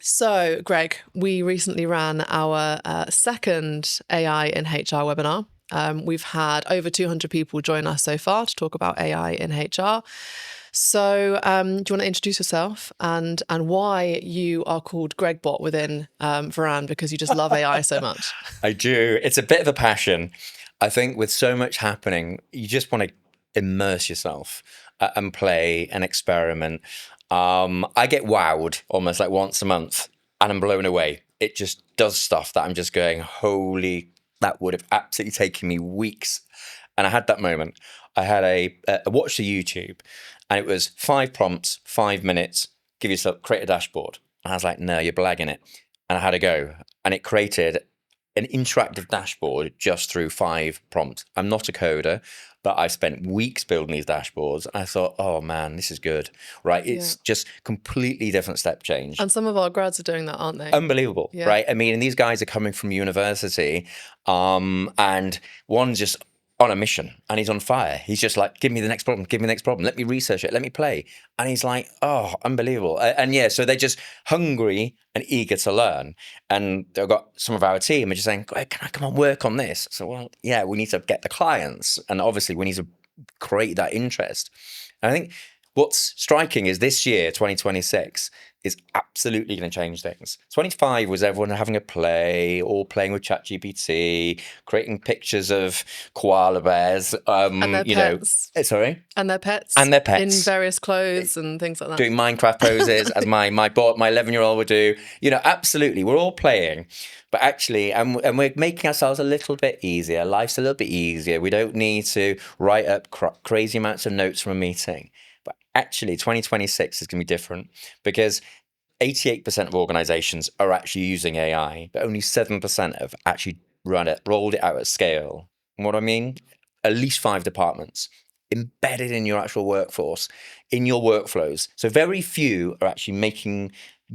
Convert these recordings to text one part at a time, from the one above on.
So, Greg, we recently ran our second AI in HR webinar. We've had over 200 people join us so far to talk about AI in HR. So, do you want to introduce yourself and why you are called Gregbot within Varan, because you just love AI so much? I do. It's a bit of a passion. I think with so much happening, you just want to immerse yourself and play and experiment. I get wowed almost like once a month and I'm blown away. It just does stuff that I'm just going, holy, that would have absolutely taken me weeks. And I had that moment. I had I watched the YouTube and it was 5 prompts, 5 minutes, give yourself, create a dashboard. And I was like, no, you're blagging it. And I had a go and it created an interactive dashboard just through 5 prompts. I'm not a coder, but I spent weeks building these dashboards. And I thought, oh man, this is good, right? It's just completely different step change. And some of our grads are doing that, aren't they? Unbelievable, Yeah. right? I mean, and these guys are coming from university, and one's just on a mission and he's on fire. He's just like, give me the next problem, give me the next problem. Let me research it, let me play. And he's like, oh, unbelievable. And yeah, so they're just hungry and eager to learn. And they've got some of our team are just saying, can I come and work on this? So, well, yeah, we need to get the clients. And obviously we need to create that interest. And I think what's striking is this year, 2026, is absolutely going to change things. 25 was everyone having a play, all playing with ChatGPT, creating pictures of koala bears. And their pets. Sorry? And their pets. And their pets. In various clothes and things like that. Doing Minecraft poses as my 11-year-old would do. Absolutely. We're all playing. But actually, and we're making ourselves a little bit easier. Life's a little bit easier. We don't need to write up crazy amounts of notes from a meeting. But actually, 2026 is going to be different because 88% of organizations are actually using AI, but only 7% have actually rolled it out at scale. And what I mean? At least 5 departments embedded in your actual workforce, in your workflows. So very few are actually making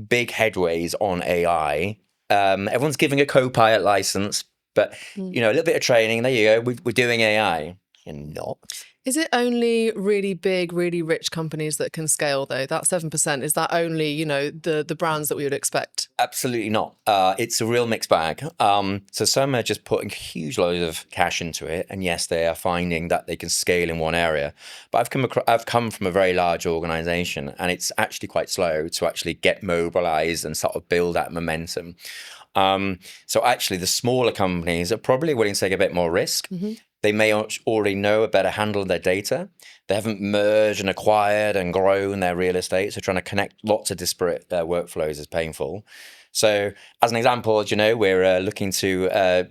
big headways on AI. Everyone's giving a Copilot license, but a little bit of training. There you go. We're doing AI. You're not. Is it only really big, really rich companies that can scale, though? That 7%, is that only, the brands that we would expect? Absolutely not. It's a real mixed bag. So some are just putting huge loads of cash into it. And yes, they are finding that they can scale in one area. But I've come from a very large organization and it's actually quite slow to actually get mobilized and sort of build that momentum. So actually the smaller companies are probably willing to take a bit more risk. Mm-hmm. They may already know a better handle of their data. They haven't merged and acquired and grown their real estate. So trying to connect lots of disparate workflows is painful. So as an example, we're looking to,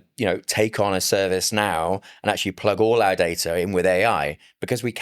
take on a service now and actually plug all our data in with AI because we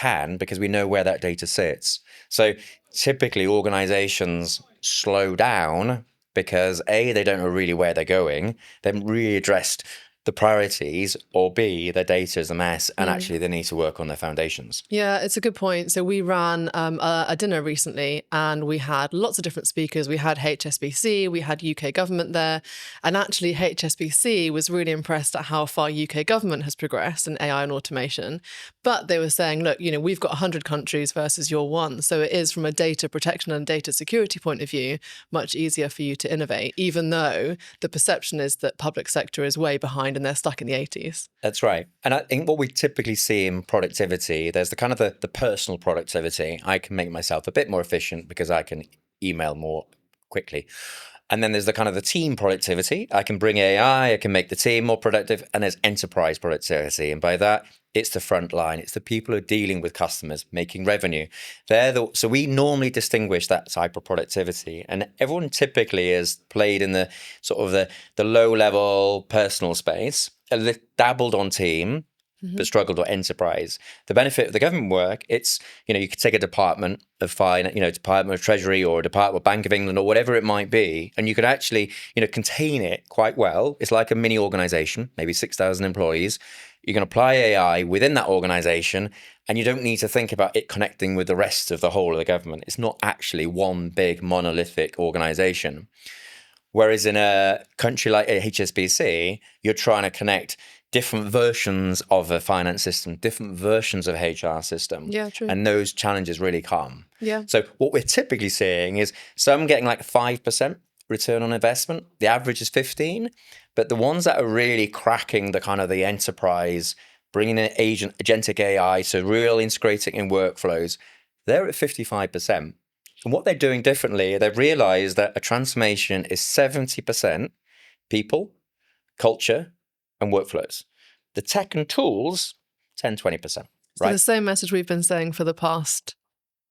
know where that data sits. So typically organizations slow down because A, they don't know really where they're going. They haven't really addressed the priorities, or B, their data is a mess and actually they need to work on their foundations. Yeah, it's a good point. So we ran a dinner recently and we had lots of different speakers. We had HSBC, we had UK government there. And actually HSBC was really impressed at how far UK government has progressed in AI and automation. But they were saying, look, we've got 100 countries versus your one. So it is from a data protection and data security point of view, much easier for you to innovate, even though the perception is that public sector is way behind and they're stuck in the 80s. That's right. And I think what we typically see in productivity, there's the kind of the personal productivity. I can make myself a bit more efficient because I can email more quickly. And then there's the kind of the team productivity. I can bring AI, I can make the team more productive. And there's enterprise productivity. And by that, it's the front line. It's the people who are dealing with customers, making revenue. So we normally distinguish that type of productivity. And everyone typically is played in the sort of the low level personal space, dabbled on team, but struggled on enterprise. The benefit of the government work, it's, you could take a department of Department of Treasury or Department of Bank of England or whatever it might be, and you could actually, contain it quite well. It's like a mini organization, maybe 6,000 employees. You can apply AI within that organization and you don't need to think about it connecting with the rest of the whole of the government. It's not actually one big monolithic organization. Whereas in a country like HSBC, you're trying to connect different versions of a finance system, different versions of HR system. Yeah, true. And those challenges really come. Yeah. So what we're typically seeing is some getting like 5% return on investment. The average is 15, but the ones that are really cracking the kind of the enterprise, bringing in agentic AI, so real integrating in workflows, they're at 55%. And what they're doing differently, they've realized that a transformation is 70% people, culture, and workflows. The tech and tools, 10, 20%. So right? the same message we've been saying for the past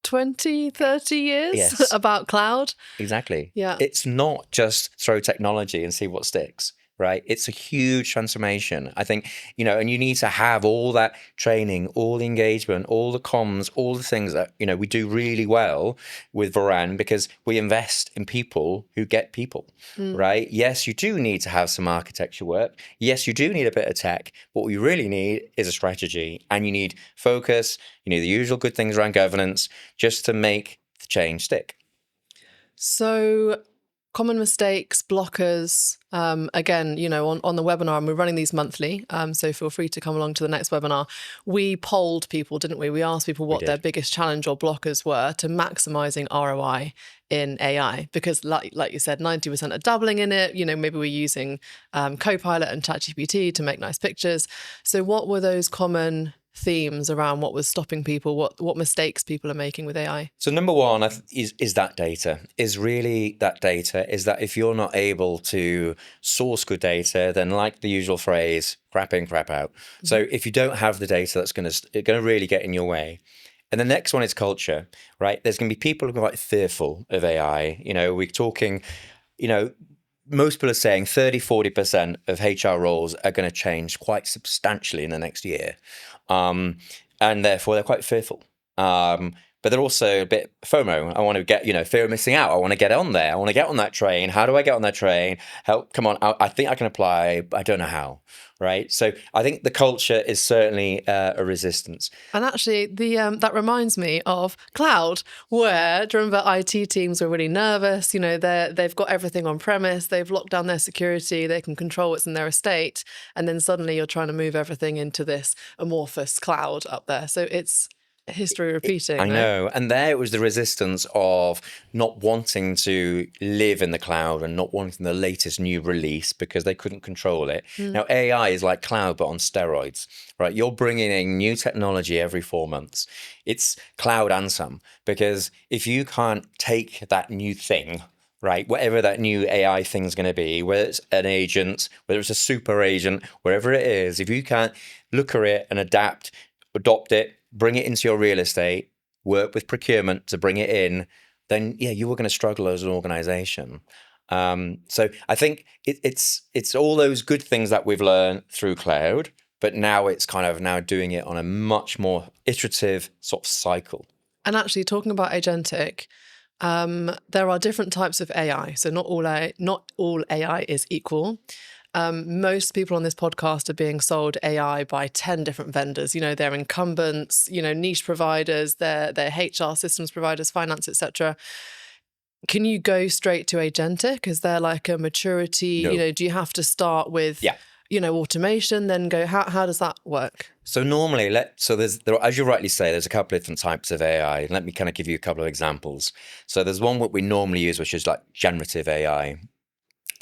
20, 30 years Yes. about cloud. Exactly. Yeah. It's not just throw technology and see what sticks, right? It's a huge transformation. I think, and you need to have all that training, all the engagement, all the comms, all the things that, we do really well with Varan because we invest in people who get people, right? Yes, you do need to have some architecture work. Yes, you do need a bit of tech. What we really need is a strategy, and you need focus, the usual good things around governance just to make the change stick. So common mistakes, blockers, again, on the webinar, and we're running these monthly, so feel free to come along to the next webinar. We polled people, didn't we? We asked people what their biggest challenge or blockers were to maximizing ROI in AI, because like you said, 90% are doubling in it. Maybe we're using Copilot and ChatGPT to make nice pictures. So what were those common themes around what was stopping people, what mistakes people are making with AI? So number one is that data, is that if you're not able to source good data, then like the usual phrase, crap in, crap out. Mm-hmm. So if you don't have the data, that's going to really get in your way. And the next one is culture, right? There's going to be people who are quite fearful of AI. We're talking, most people are saying 30, 40% of HR roles are going to change quite substantially in the next year. And therefore they're quite fearful. But they're also a bit FOMO. I want to get, fear of missing out. I want to get on there. I want to get on that train. How do I get on that train? Help, come on. I think I can apply, but I don't know how, right? So I think the culture is certainly a resistance. And actually, that reminds me of cloud, where, do you remember IT teams were really nervous? They've got everything on premise. They've locked down their security. They can control what's in their estate. And then suddenly you're trying to move everything into this amorphous cloud up there. So it's history repeating. I know. And there it was the resistance of not wanting to live in the cloud and not wanting the latest new release because they couldn't control it. Now, AI is like cloud, but on steroids, right? You're bringing in new technology every 4 months. It's cloud and some, because if you can't take that new thing, right, whatever that new AI thing is going to be, whether it's an agent, whether it's a super agent, wherever it is, if you can't look at it and adopt it, bring it into your real estate, work with procurement to bring it in, then you were going to struggle as an organization. So I think it's all those good things that we've learned through cloud, but now it's kind of now doing it on a much more iterative sort of cycle. And actually, talking about agentic, there are different types of AI. So not all AI is equal. Most people on this podcast are being sold AI by 10 different vendors. They're incumbents, niche providers, they're HR systems providers, finance, etc. Can you go straight to agentic? Is there like a maturity? No. Do you have to start with automation, then go? How does that work? So normally, as you rightly say, there's a couple of different types of AI. Let me kind of give you a couple of examples. So there's one what we normally use, which is like generative AI.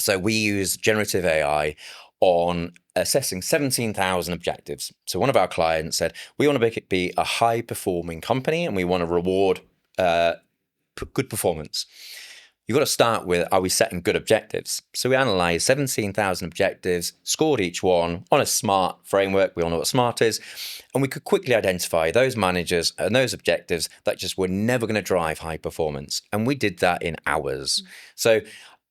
So we use generative AI on assessing 17,000 objectives. So one of our clients said, we want to be a high-performing company and we want to reward good performance. You've got to start with, are we setting good objectives? So we analysed 17,000 objectives, scored each one on a SMART framework. We all know what SMART is. And we could quickly identify those managers and those objectives that just were never going to drive high performance. And we did that in hours. So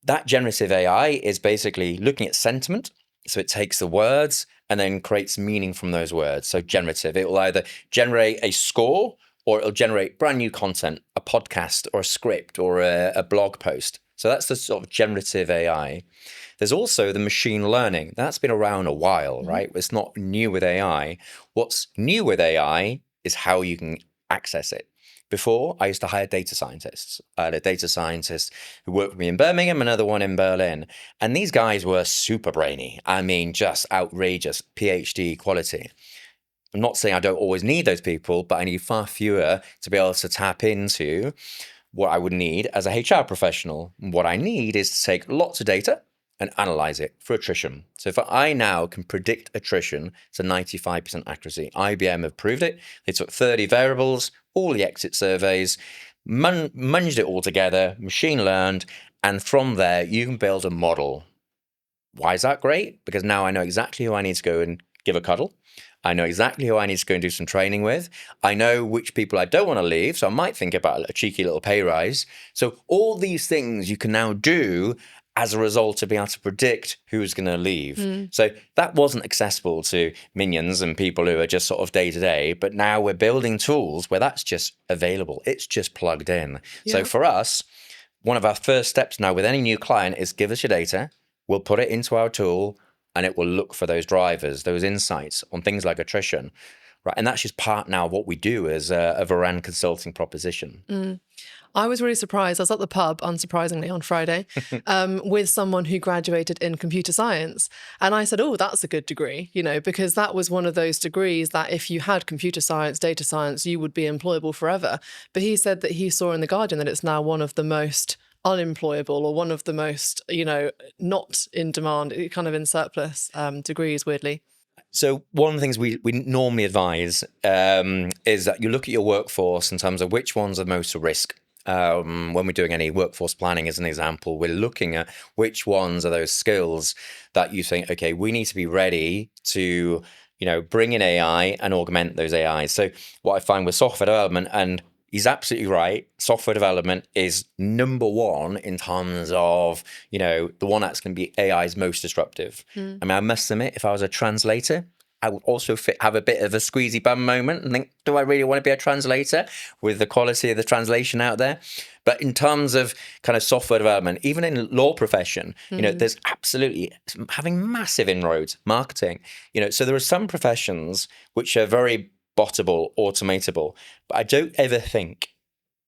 that generative AI is basically looking at sentiment. So it takes the words and then creates meaning from those words. So generative, it will either generate a score or it'll generate brand new content, a podcast or a script or a blog post. So that's the sort of generative AI. There's also the machine learning. That's been around a while, right? It's not new with AI. What's new with AI is how you can access it. Before, I used to hire data scientists. I had a data scientist who worked with me in Birmingham, another one in Berlin. And these guys were super brainy. I mean, just outrageous PhD quality. I'm not saying I don't always need those people, but I need far fewer to be able to tap into what I would need as a HR professional. What I need is to take lots of data and analyze it for attrition. So if I now can predict attrition to 95% accuracy, IBM have proved it. They took 30 variables, all the exit surveys, munged it all together, machine learned, and from there you can build a model. Why is that great? Because now I know exactly who I need to go and give a cuddle. I know exactly who I need to go and do some training with. I know which people I don't want to leave, so I might think about a cheeky little pay rise. So all these things you can now do as a result of being able to predict who's going to leave. So that wasn't accessible to minions and people who are just sort of day to day, but now we're building tools where that's just available. It's just plugged in. So for us, one of our first steps now with any new client is give us your data. We'll put it into our tool and it will look for those drivers, those insights on things like attrition. Right. And that's just part now of what we do as a Varan consulting proposition. I was really surprised. I was at the pub, unsurprisingly, on Friday with someone who graduated in computer science. And I said, oh, that's a good degree, because that was one of those degrees that if you had computer science, data science, you would be employable forever. But he said that he saw in The Guardian that it's now one of the most unemployable or one of the most, not in demand, kind of in surplus degrees, weirdly. So one of the things we normally advise is that you look at your workforce in terms of which ones are most at risk. When we're doing any workforce planning, as an example, we're looking at which ones are those skills that you think, okay, we need to be ready to, bring in AI and augment those AIs. So what I find with software development, and he's absolutely right, software development is number one in terms of, the one that's going to be AI's most disruptive. I mean, I must admit, if I was a translator, I would also have a bit of a squeezy bum moment and think, do I really want to be a translator with the quality of the translation out there? But in terms of kind of software development, even in law profession, there's absolutely having massive inroads, marketing, so there are some professions which are very bottable, automatable, but I don't ever think.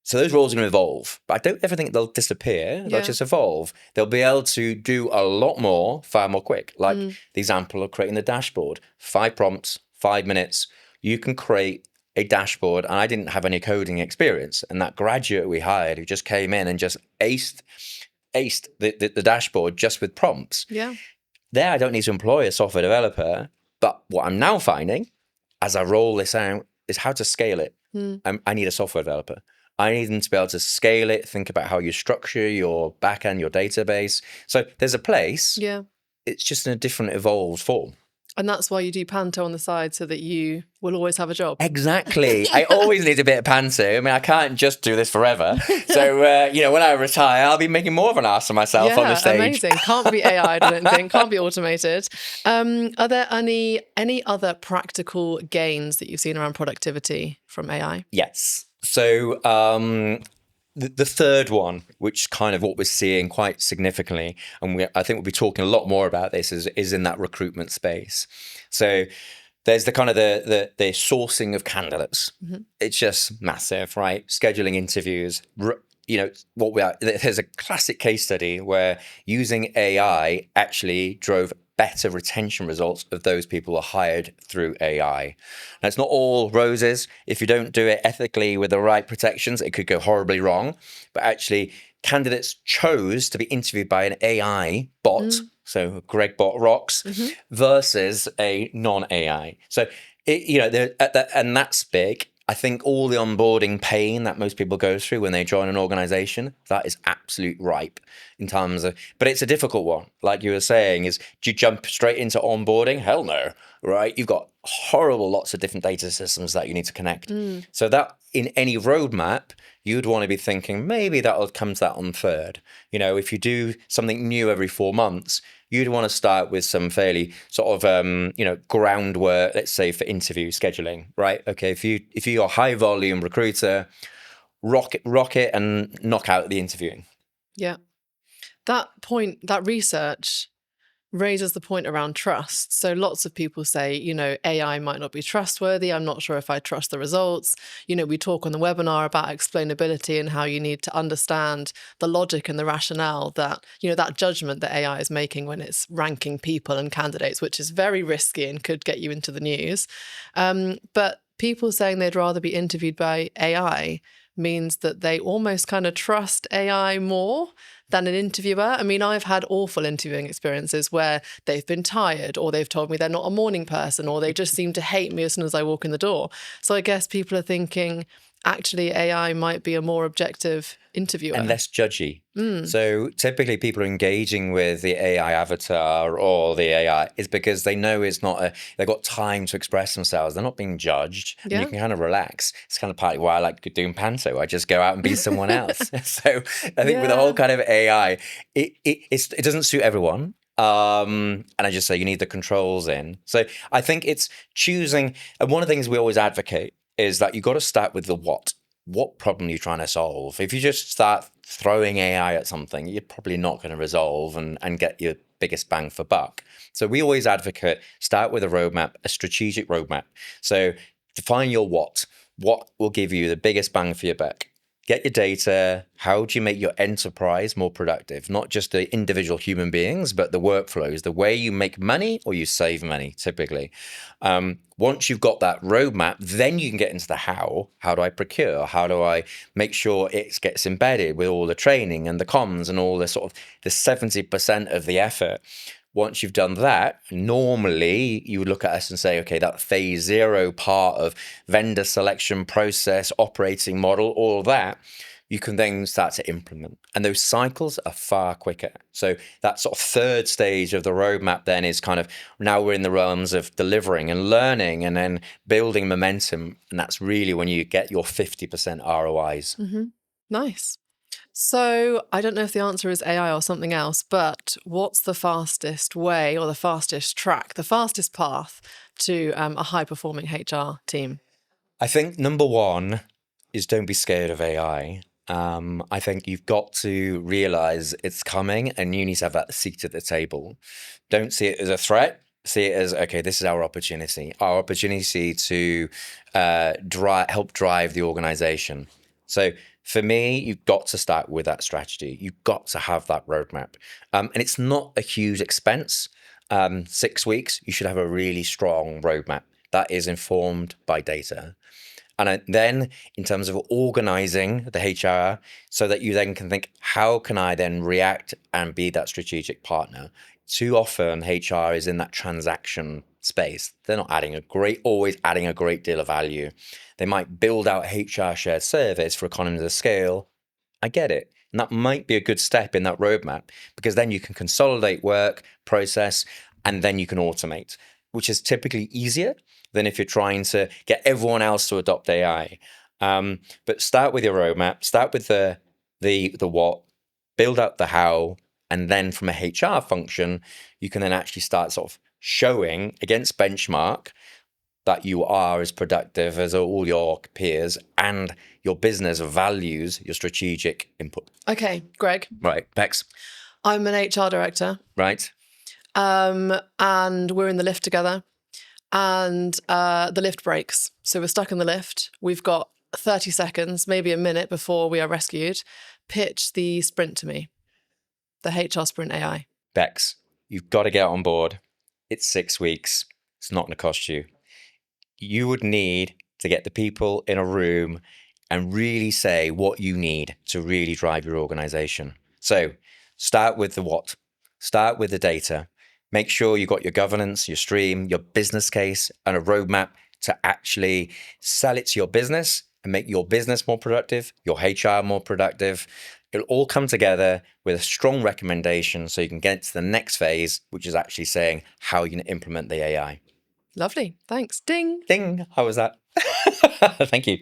So those roles are going to evolve, but I don't ever think they'll disappear. They'll just evolve. They'll be able to do a lot more, far more quick. Like the example of creating the dashboard, 5 prompts, 5 minutes. You can create a dashboard. And I didn't have any coding experience. And that graduate we hired who just came in and just aced the dashboard just with prompts. Yeah. There, I don't need to employ a software developer. But what I'm now finding as I roll this out is how to scale it. I need a software developer. I need them to be able to scale it, think about how you structure your backend, your database. So there's a place. Yeah. It's just in a different evolved form. And that's why you do panto on the side so that you will always have a job. Exactly. I always need a bit of panto. I mean, I can't just do this forever. So, when I retire, I'll be making more of an ass of myself on the stage. Amazing. Can't be AI, I don't think. Can't be automated. Are there any other practical gains that you've seen around productivity from AI? Yes. So the third one, which kind of what we're seeing quite significantly, and I think we'll be talking a lot more about this, is in that recruitment space. So there's the kind of the sourcing of candidates. It's just massive, right? Scheduling interviews. There's a classic case study where using AI actually drove better retention results of those people who are hired through AI. Now, it's not all roses. If you don't do it ethically with the right protections, it could go horribly wrong. But actually, candidates chose to be interviewed by an AI bot, so Greg bot rocks, versus a non-AI. So, and that's big. I think all the onboarding pain that most people go through when they join an organization, that is absolute ripe in terms of, but it's a difficult one. Like you were saying, do you jump straight into onboarding? Hell no, right? You've got horrible lots of different data systems that you need to connect. So that in any roadmap, you'd want to be thinking, maybe that'll come to that on third. If you do something new every 4 months, you'd want to start with some fairly sort of, groundwork, let's say for interview scheduling, right? Okay, if you're a high volume recruiter, rock it and knock out the interviewing. Yeah. That point, that research raises the point around trust. So lots of people say, AI might not be trustworthy. I'm not sure if I trust the results. We talk on the webinar about explainability and how you need to understand the logic and the rationale that, that judgment that AI is making when it's ranking people and candidates, which is very risky and could get you into the news. But people saying they'd rather be interviewed by AI means that they almost kind of trust AI more than an interviewer. I mean, I've had awful interviewing experiences where they've been tired, or they've told me they're not a morning person, or they just seem to hate me as soon as I walk in the door. So I guess people are thinking, actually, AI might be a more objective interviewer. And less judgy. So typically people are engaging with the AI avatar or the AI is because they know it's not they've got time to express themselves. They're not being judged. And Yeah. you can kind of relax. It's kind of partly why I like doing panto. I just go out and be someone else. So I think with the whole kind of AI, it doesn't suit everyone. And I just say you need the controls in. So I think it's choosing. And one of the things we always advocate is that you got to start with the what. What problem you're trying to solve. If you just start throwing AI at something, you're probably not going to resolve and get your biggest bang for buck. So we always advocate, start with a roadmap, a strategic roadmap. So define your what. What will give you the biggest bang for your buck? Get your data. How do you make your enterprise more productive? Not just the individual human beings, but the workflows, the way you make money or you save money, typically. Once you've got that roadmap, then you can get into the how. How do I procure? How do I make sure it gets embedded with all the training and the comms and all the sort of the 70% of the effort? Once you've done that, normally you would look at us and say, okay, that phase 0 part of vendor selection process, operating model, all of that, you can then start to implement. And those cycles are far quicker. So that sort of third stage of the roadmap then is kind of, now we're in the realms of delivering and learning and then building momentum. And that's really when you get your 50% ROIs. Nice. So I don't know if the answer is AI or something else, but what's the fastest way or the fastest track, the fastest path to a high-performing HR team? I think number one is don't be scared of AI. I think you've got to realize it's coming and you need to have that seat at the table. Don't see it as a threat. See it as, okay, this is our opportunity to help drive the organization. So for me, you've got to start with that strategy. You've got to have that roadmap. And it's not a huge expense. 6 weeks, you should have a really strong roadmap that is informed by data. And then in terms of organizing the HR so that you then can think, how can I then react and be that strategic partner? Too often HR is in that transaction space. They're not always adding a great deal of value. They might build out HR shared service for economies of scale. I get it. And that might be a good step in that roadmap because then you can consolidate work, process, and then you can automate, which is typically easier than if you're trying to get everyone else to adopt AI. But start with your roadmap, start with the what, build out the how, and then from a HR function, you can then actually start sort of showing against benchmark that you are as productive as all your peers and your business values your strategic input. Okay, Greg. Right, Bex. I'm an HR director. Right. And we're in the lift together. And the lift breaks. So we're stuck in the lift. We've got 30 seconds, maybe a minute before we are rescued. Pitch the sprint to me, the HR sprint AI. Bex, you've got to get on board. It's 6 weeks. It's not going to cost you. You would need to get the people in a room and really say what you need to really drive your organization. So start with the what, start with the data. Make sure you've got your governance, your stream, your business case, and a roadmap to actually sell it to your business and make your business more productive, your HR more productive. It'll all come together with a strong recommendation so you can get to the next phase, which is actually saying how you're going to implement the AI. Lovely. Thanks. Ding. Ding. How was that? Thank you.